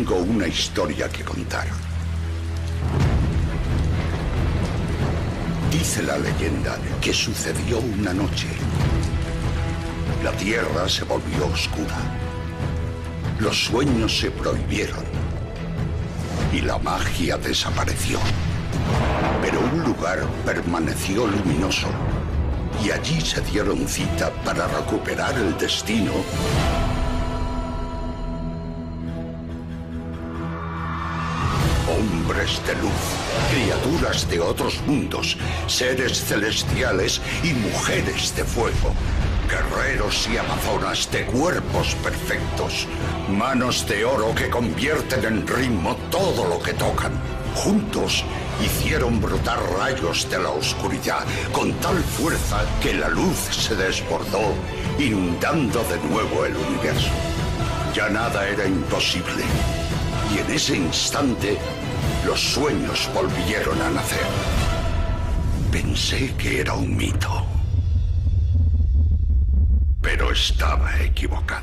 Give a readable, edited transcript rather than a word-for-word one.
tengo una historia que contar. Dice la leyenda que sucedió una noche. La tierra se volvió oscura. Los sueños se prohibieron. Y la magia desapareció. Pero un lugar permaneció luminoso. Y allí se dieron cita para recuperar el destino. Hombres de luz, criaturas de otros mundos, seres celestiales y mujeres de fuego, guerreros y amazonas de cuerpos perfectos, manos de oro que convierten en ritmo todo lo que tocan. Juntos hicieron brotar rayos de la oscuridad con tal fuerza que la luz se desbordó, inundando de nuevo el universo. Ya nada era imposible. Y en ese instante, los sueños volvieron a nacer. Pensé que era un mito, pero estaba equivocado.